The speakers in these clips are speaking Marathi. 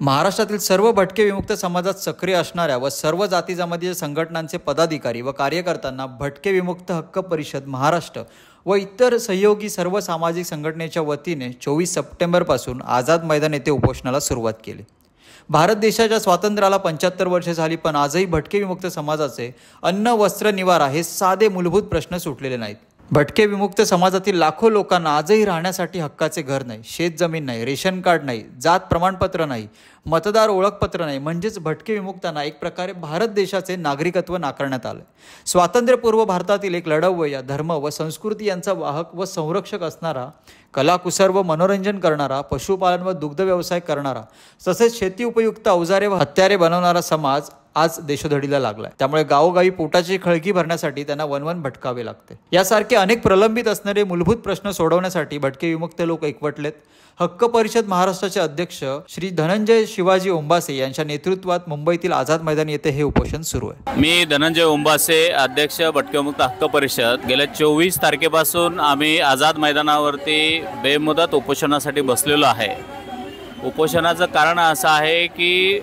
महाराष्ट्रातील सर्व भटके विमुक्त समाजात सक्रिय असणाऱ्या व सर्व जाती जमातीच्या संघटनांचे पदाधिकारी व कार्यकर्त्यांना भटके विमुक्त हक्क परिषद महाराष्ट्र व इतर सहयोगी सर्व सामाजिक संघटनेच्या वतीने 24 सप्टेंबरपासून आझाद मैदान येथे उपोषणाला सुरुवात केली। भारत देशाच्या स्वातंत्र्याला 75 वर्षे झाली, पण आजही भटके विमुक्त समाजाचे अन्न, वस्त्र, निवारा हे साधे मूलभूत प्रश्न सुटलेले नाहीत। भटके विमुक्त समाजातील लाखो लोकांना आजही राहण्यासाठी हक्काचे घर नाही, शेत जमीन नाही, रेशन कार्ड नाही, जात प्रमाणपत्र नाही, मतदार ओळखपत्र नाही, म्हणजेच भटके विमुक्तांना एक प्रकारे भारत देशाचे नागरिकत्व नाकारण्यात आले। स्वातंत्र्यपूर्व भारतातील एक लढवय्या, धर्म व संस्कृती यांचा वाहक व संरक्षक असणारा, कलाकुसर व मनोरंजन करणारा, पशुपालन व दुग्ध व्यवसाय करणारा, तसेच शेती उपयुक्त अवजारे व हत्यारे बनवणारा समाज आज देशोधडीला लागलाय। त्यामुळे गावोगावी पोटाची खळगी भरण्यासाठी त्यांना वनवन भटकावे लागते। यासारखे अनेक प्रलंबित असणारे मूलभूत प्रश्न सोडवण्यासाठी भटके विमुक्त लोक एकवटलेत। हक्क परिषद महाराष्ट्राचे अध्यक्ष श्री धनंजय शिवाजी ओंबासे यांच्या नेतृत्वात मुंबईतील आझाद मैदान येथे हे उपोषण सुरू आहे। मी धनंजय ओंबासे, अध्यक्ष भटके विमुक्त हक्क परिषद। गेल्या 24 तारखेपासून आम्ही आझाद मैदानावरती बेमुदत उपोषणासाठी बसलेलो आहे। उपोषणाचं कारण असं आहे की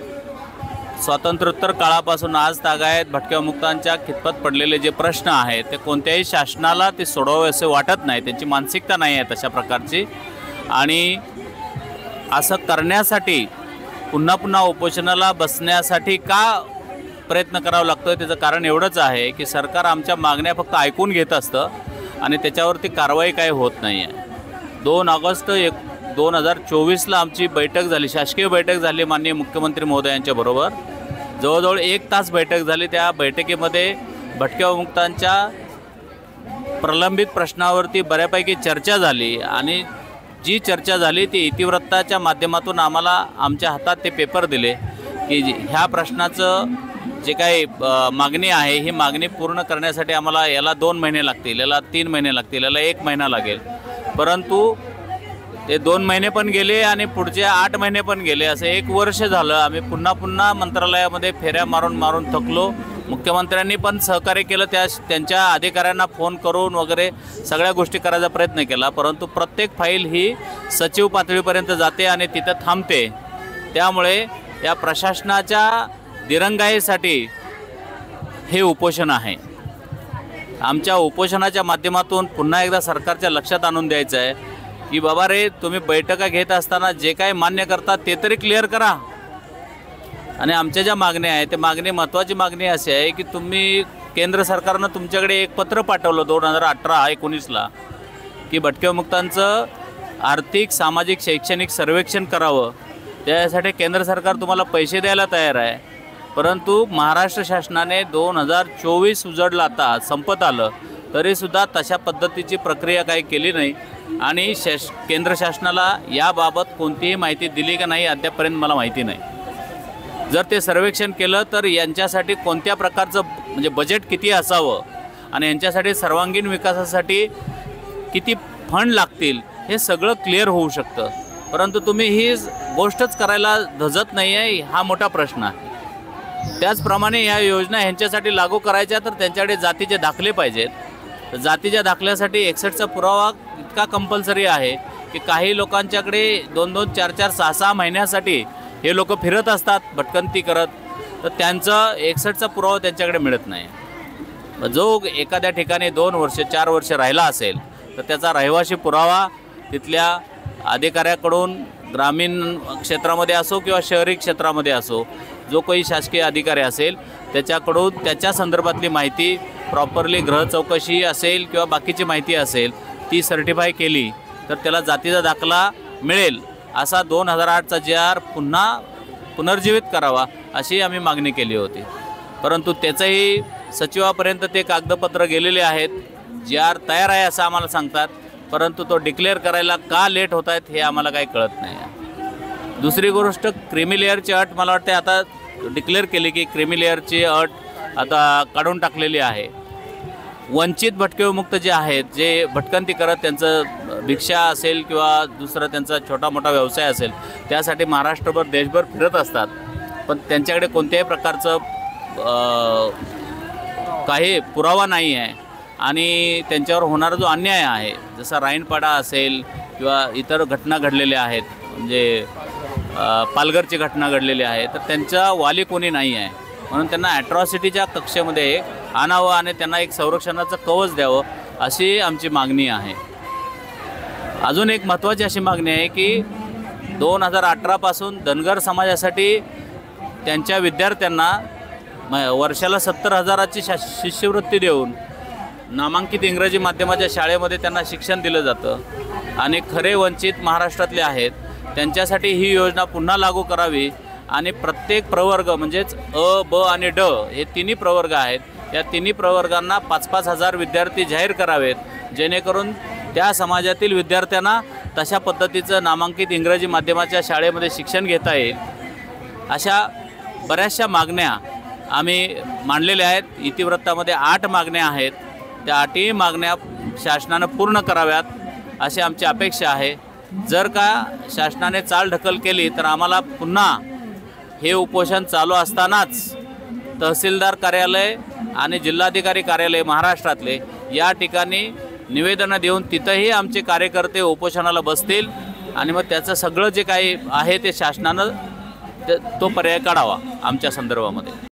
स्वातंत्र्योत्तर काळापासून आज तागायत भटके विमुक्तांच्या खितपत पडलेले जे प्रश्न आहेत ते कोणत्याही शासनाला ते सोडवावे असे वाटत नाही, त्यांची मानसिकता नाही आहे तशा प्रकारची। आणि असं करण्यासाठी पुन्हा पुन्हा उपोषणाला बसण्यासाठी का प्रयत्न करावा लागतो त्याचं कारण एवढंच आहे की सरकार आमच्या मागण्या फक्त ऐकून घेत असतं आणि त्याच्यावरती कारवाई काही होत नाही आहे। 2 ऑगस्ट 2024ला आमची बैठक झाली, शासकीय बैठक झाली माननीय मुख्यमंत्री महोदयांच्या बरोबर। जवळजवळ 1 तास बैठक झाली। त्या बैठकीमध्ये भटके विमुक्तांच्या प्रलंबित प्रश्नावरती बऱ्यापैकी चर्चा झाली आणि जी चर्चा झाली ती इतिवृत्ताच्या माध्यमातून आम्हाला आमच्या हातात ते पेपर दिले की ह्या प्रश्नाचं जे काही मागणी आहे ही मागणी पूर्ण करण्यासाठी आम्हाला याला 2 महिने लागतील, याला 3 महिने लागतील, याला 1 महिना लागेल। परंतु ते 2 महिने पण गेले आणि पुढचे 8 महिने पण गेले, असं 1 वर्ष झालं। आम्ही पुन्हा पुन्हा मंत्रालयामध्ये फेऱ्या मारून थकलो। मुख्यमंत्र्यांनी पण सहकार्य केलं, त्यांच्या अधिकाऱ्यांना फोन करून वगैरे सगळ्या गोष्टी करायचा प्रयत्न केला, परंतु प्रत्येक फाईल ही सचिव पातळीपर्यंत जाते आणि तिथं थांबते। त्यामुळे या प्रशासनाच्या दिरंगाईसाठी हे उपोषण आहे। आमच्या उपोषणाच्या माध्यमातून पुन्हा एकदा सरकारच्या लक्षात आणून द्यायचं आहे की बाबा रे, तुम्ही बैठका घेत असताना जे काही मान्य करतात ते तरी क्लिअर करा। आणि आमच्या ज्या मागण्या आहेत ते मागणी, महत्त्वाची मागणी अशी आहे की तुम्ही केंद्र सरकारनं तुमच्याकडे एक पत्र पाठवलं 2018-19ला की भटके विमुक्तांचं आर्थिक, सामाजिक, शैक्षणिक सर्वेक्षण करावं। त्यासाठी केंद्र सरकार तुम्हाला पैसे द्यायला तयार आहे, परंतु महाराष्ट्र शासनाने 2024 उजडला, आता संपत आलं, तरीसुद्धा तशा पद्धतीची प्रक्रिया काही केली नाही आणि केंद्र शासनाला याबाबत कोणतीही माहिती दिली का नाही अद्यापपर्यंत मला माहिती नाही। जर ते सर्वेक्षण केलं तर यांच्यासाठी कोणत्या प्रकारचं म्हणजे बजेट किती असावं आणि यांच्यासाठी सर्वांगीण विकासासाठी किती फंड लागतील हे सगळं क्लिअर होऊ शकतं, परंतु तुम्ही ही गोष्टच करायला धजत नाही आहे, हा मोठा प्रश्न आहे। त्याचप्रमाणे ह्या योजना ह्यांच्यासाठी लागू करायच्या तर त्यांच्याकडे जातीचे दाखले पाहिजेत। जातीच्या दाखल्यासाठी 61चा पुरावा इतका कंपल्सरी आहे की काही लोकांच्याकडे 2-2, 4-4, 6-6 महिन्यासाठी हे लोक फिरत असतात भटकंती करत, तर त्यांचा 61चा पुरावा त्यांच्याकडे मिळत नाही। जो एखाद्या ठिकाणी 2 वर्ष 4 वर्ष राहिला असेल तर त्याचा रहिवासी पुरावा तिथल्या अधिकाऱ्याकडून, ग्रामीण क्षेत्रामध्ये असो किंवा शहरी क्षेत्रामध्ये असो, जो काही शासकीय अधिकारी असेल त्याच्याकडून त्याच्या संदर्भातली माहिती प्रॉपरली गृह चौकशी असेल किंवा बाकीची माहिती असेल ती सर्टिफाय केली तर त्याला जातीचा दाखला मिळेल। असा 2008चा JR पुन्हा पुनर्जीवित करावा अशी आम्ही मागणी केली होती, परंतु त्याचंही सचिवापर्यंत ते कागदपत्र गेलेले आहेत। JR तयार आहे असं आम्हाला सांगतात, परंतु तो डिक्लेअर करायला का लेट होत आहेत हे आम्हाला काही कळत नाही। दुसरी गोष्ट, क्रीमी लेअरची अट मला वाटते आता डिक्लेअर केली की क्रीमी लेअरची अट आता काढून टाकलेली आहे। वंचित भटके विमुक्त जे आहेत, जे भटकंती करत त्यांचं भिक्षा असेल किंवा दुसरा त्यांचा छोटा मोठा व्यवसाय असेल त्यासाठी महाराष्ट्रभर देशभर फिरत असतात, पण त्यांच्याकडे कोणत्याही प्रकारचं काही पुरावा नाही आहे आणि त्यांच्यावर होणारा जो अन्याय आहे, जसा राईनपाडा असेल किंवा इतर घटना घडलेल्या आहेत, म्हणजे पालघरची घटना घडलेली आहे, तर त्यांचा वाली कोणी नाही आहे. म्हणून त्यांना ॲट्रॉसिटीच्या कक्षेमध्ये आणावं आणि त्यांना एक संरक्षणाचं कवच द्यावं अशी आमची मागणी आहे. अजून एक महत्त्वाची अशी मागणी आहे की 2018पासून धनगर समाजासाठी त्यांच्या विद्यार्थ्यांना वर्षाला 70,000ची शिष्यवृत्ती देऊन नामांकित इंग्रजी माध्यमाच्या शाळेमध्ये त्यांना शिक्षण दिलं जातं आणि खरे वंचित महाराष्ट्रातले आहेत त्यांच्यासाठी ही योजना पुन्हा लागू करावी आणि प्रत्येक प्रवर्ग म्हणजेच अ, ब आणि ड हे तिन्ही प्रवर्ग आहेत, या तिन्ही प्रवर्गांना 5-5 हजार विद्यार्थी जाहीर करावेत, जेणेकरून त्या समाजातील विद्यार्थ्यांना तशा पद्धतीचं नामांकित इंग्रजी माध्यमाच्या शाळेमध्ये शिक्षण घेता येईल. अशा बऱ्याचशा मागण्या आम्ही मांडलेल्या आहेत. इतिवृत्तामध्ये 8 मागण्या आहेत. त्या 8ही मागण्या शासनानं पूर्ण कराव्यात अशी आमची अपेक्षा आहे. जर का शासनाने चालढकल केली तर आम्हाला पुन्हा हे उपोषण चालू असतानाच तहसीलदार कार्यालय आणि जिल्हाधिकारी कार्यालय महाराष्ट्रातले या ठिकाणी निवेदनं देऊन तिथंही आमचे कार्यकर्ते उपोषणाला बसतील आणि मग त्याचं सगळं जे काही आहे ते शासनानं तो पर्याय काढावा आमच्या संदर्भामध्ये.